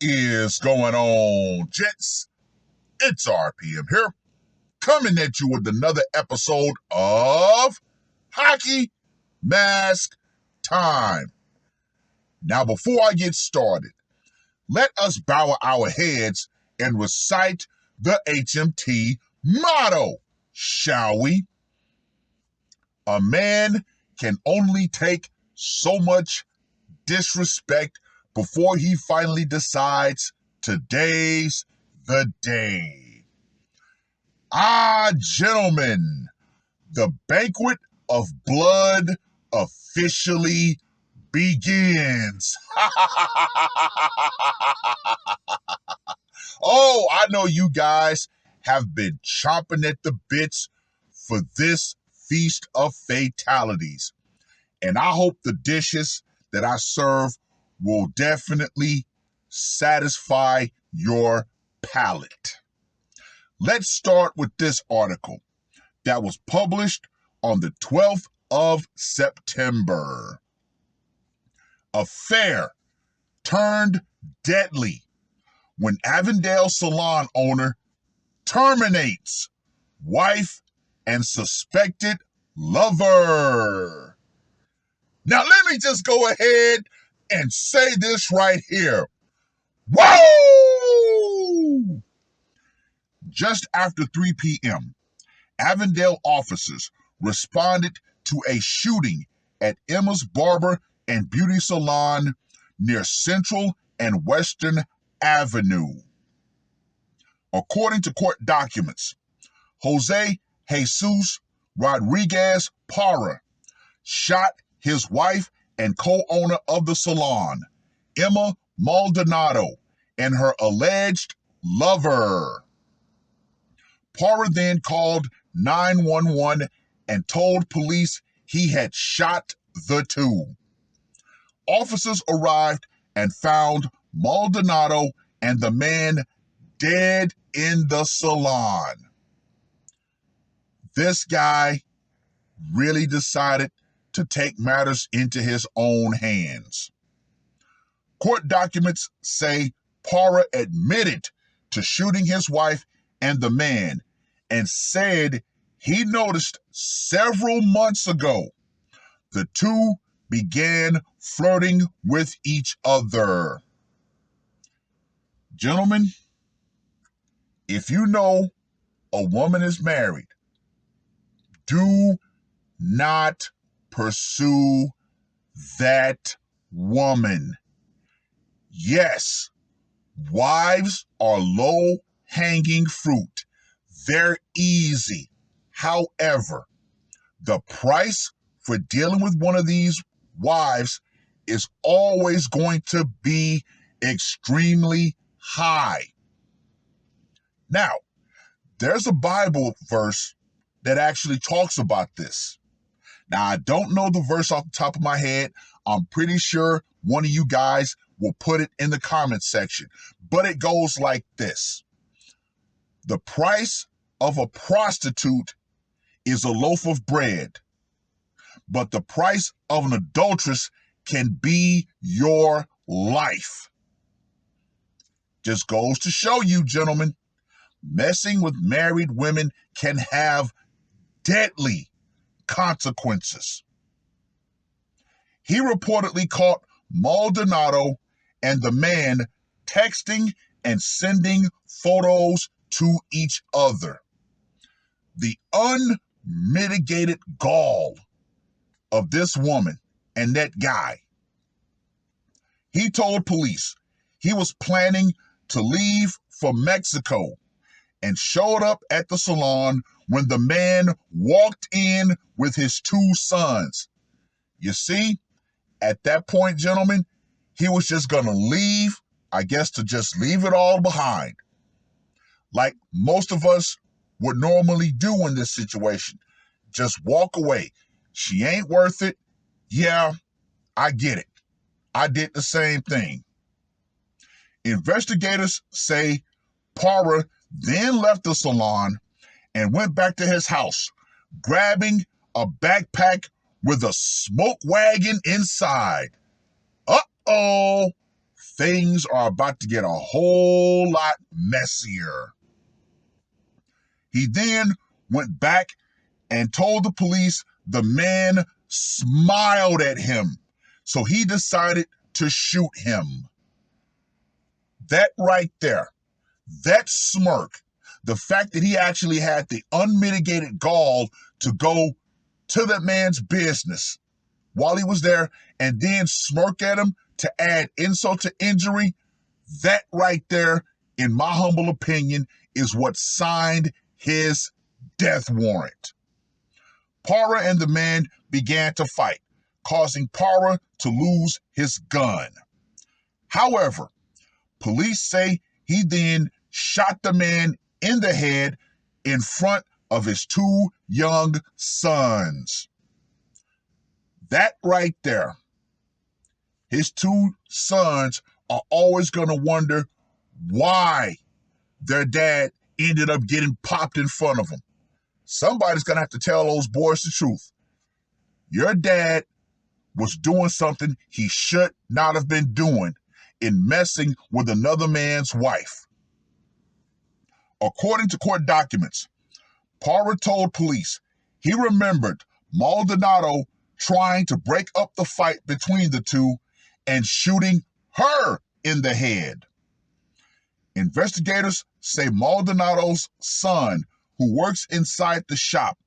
Is going on, gents? It's R.P.M. here, coming at you with another episode of Hockey Mask Time. Now, before I get started, let us bow our heads and recite the HMT motto, shall we? A man can only take so much disrespect before he finally decides today's the day. Gentlemen, the banquet of blood officially begins. Oh, I know you guys have been chomping at the bits for this feast of fatalities. And I hope the dishes that I serve will definitely satisfy your palate. Let's start with this article that was published on the 12th of September. Affair turned deadly when Avondale salon owner terminates wife and suspected lover. Now, let me just go ahead and say this right here. Whoa! Just after 3 p.m., Avondale officers responded to a shooting at Emma's Barber and Beauty Salon near Central and Western Avenue. According to court documents, Jose Jesus Rodriguez Parra shot his wife and co-owner of the salon, Emma Maldonado, and her alleged lover. Parra then called 911 and told police he had shot the two. Officers arrived and found Maldonado and the man dead in the salon. This guy really decided to take matters into his own hands. Court documents say Parra admitted to shooting his wife and the man and said he noticed several months ago the two began flirting with each other. Gentlemen, if you know a woman is married, do not pursue that woman. Yes, wives are low-hanging fruit. They're easy. However, the price for dealing with one of these wives is always going to be extremely high. Now, there's a Bible verse that actually talks about this. Now, I don't know the verse off the top of my head. I'm pretty sure one of you guys will put it in the comment section. But it goes like this. The price of a prostitute is a loaf of bread, but the price of an adulteress can be your life. Just goes to show you, gentlemen, messing with married women can have deadly consequences. He reportedly caught Maldonado and the man texting and sending photos to each other. The unmitigated gall of this woman and that guy. He told police he was planning to leave for Mexico and showed up at the salon when the man walked in with his two sons. You see, at that point, gentlemen, he was just going to leave, I guess, to just leave it all behind. Like most of us would normally do in this situation. Just walk away. She ain't worth it. Yeah, I get it. I did the same thing. Investigators say Parra then left the salon and went back to his house, grabbing a backpack with a smoke wagon inside. Uh-oh, things are about to get a whole lot messier. He then went back and told the police the man smiled at him, so he decided to shoot him. That right there, that smirk, the fact that he actually had the unmitigated gall to go to that man's business while he was there and then smirk at him to add insult to injury, that right there, in my humble opinion, is what signed his death warrant. Para and the man began to fight, causing Para to lose his gun. However, police say he then shot the man in the head in front of his two young sons. That right there, his two sons are always going to wonder why their dad ended up getting popped in front of them. Somebody's going to have to tell those boys the truth. Your dad was doing something he should not have been doing in messing with another man's wife. According to court documents, Para told police he remembered Maldonado trying to break up the fight between the two and shooting her in the head. Investigators say Maldonado's son, who works inside the shop,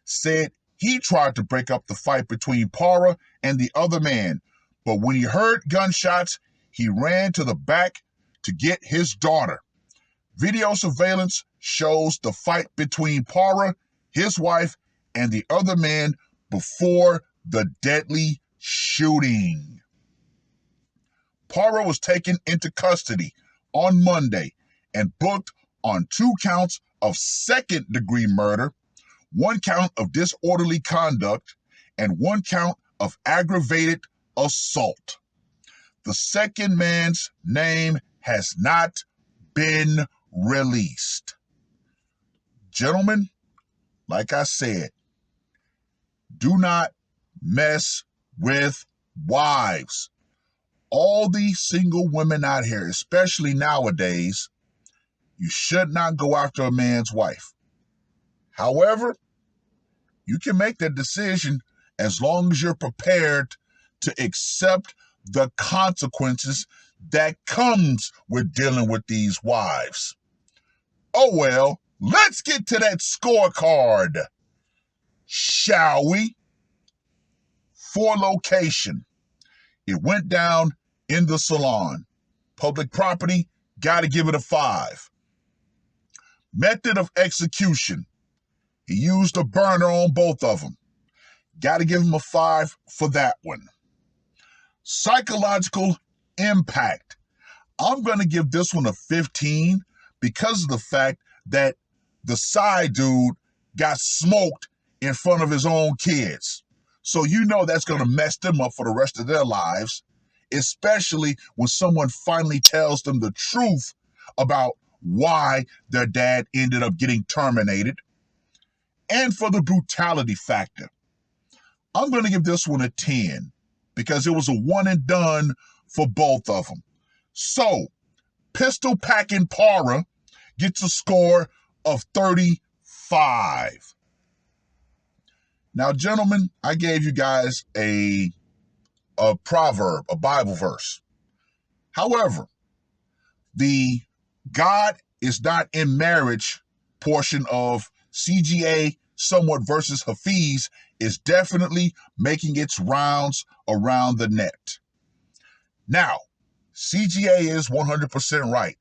said he tried to break up the fight between Para and the other man, but when he heard gunshots, he ran to the back to get his daughter. Video surveillance shows the fight between Para, his wife, and the other man before the deadly shooting. Para was taken into custody on Monday and booked on 2 counts of second-degree murder, 1 count of disorderly conduct, and 1 count of aggravated assault. The second man's name has not been released. Gentlemen, like I said, do not mess with wives. All these single women out here, especially nowadays, you should not go after a man's wife. However, you can make that decision as long as you're prepared to accept the consequences that comes with dealing with these wives. Oh well, let's get to that scorecard, shall we? For location, it went down in the salon. Public property, got to give it a 5. Method of execution, he used a burner on both of them. Got to give him a 5 for that one. Psychological impact, I'm going to give this one a 15 because of the fact that the side dude got smoked in front of his own kids. So you know that's going to mess them up for the rest of their lives, especially when someone finally tells them the truth about why their dad ended up getting terminated. And for the brutality factor, I'm going to give this one a 10 because it was a one and done for both of them. So, pistol packing Para gets a score of 35. Now, gentlemen, I gave you guys a proverb, a Bible verse. However, the God is not in marriage portion of CGA somewhat versus Hafiz is definitely making its rounds around the net. Now, CGA is 100% right.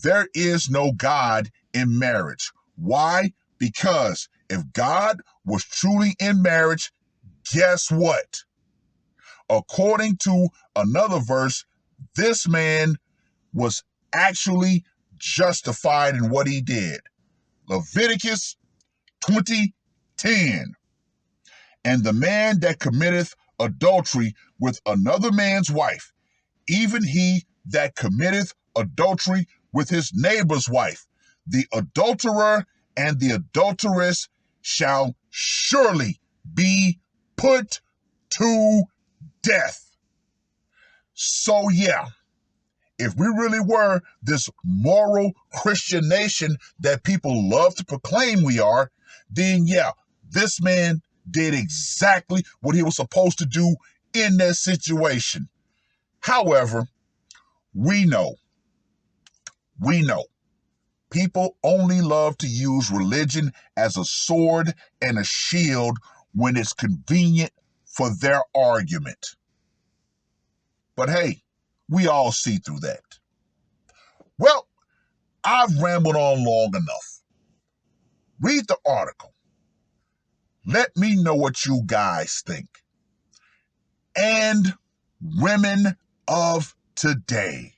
There is no God in marriage. Why? Because if God was truly in marriage, guess what? According to another verse, this man was actually justified in what he did. Leviticus 20:10. And the man that committeth adultery with another man's wife, even he that committeth adultery with his neighbor's wife, the adulterer and the adulteress shall surely be put to death. So yeah, if we really were this moral Christian nation that people love to proclaim we are, then yeah, this man did exactly what he was supposed to do in that situation. However, we know, people only love to use religion as a sword and a shield when it's convenient for their argument. But hey, we all see through that. Well, I've rambled on long enough. Read the article. Let me know what you guys think. And women of today,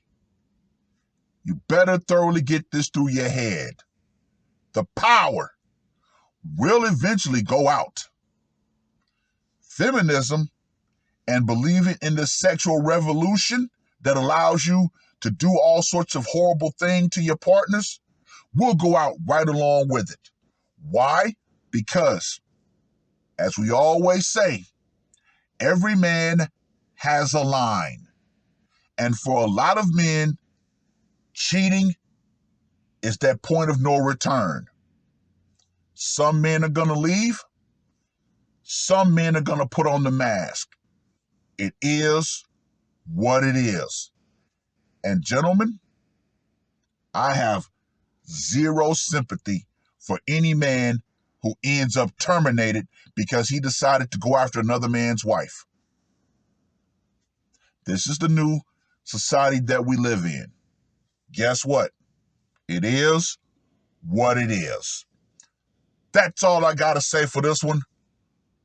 you better thoroughly get this through your head. The power will eventually go out. Feminism and believing in the sexual revolution that allows you to do all sorts of horrible things to your partners will go out right along with it. Why? Because, as we always say, every man has a line. And for a lot of men, cheating is that point of no return. Some men are going to leave. Some men are going to put on the mask. It is what it is. And gentlemen, I have zero sympathy for any man who ends up terminated because he decided to go after another man's wife. This is the new society that we live in. Guess what? It is what it is. That's all I got to say for this one.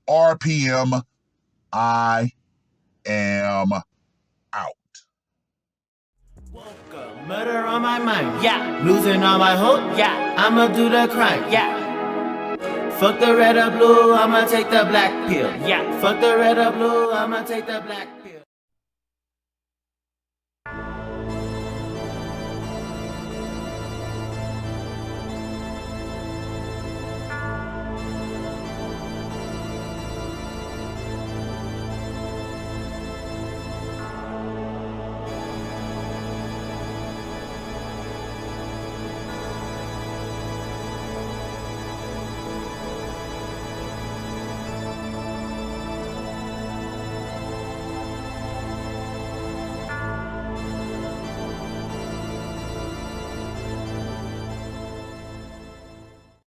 R.P.M. I am out. Murder on my mind, yeah. Losing all my hope, yeah. I'ma do the crime, yeah. Fuck the red or blue, I'ma take the black pill, yeah. Fuck the red or blue, I'ma take the black pill.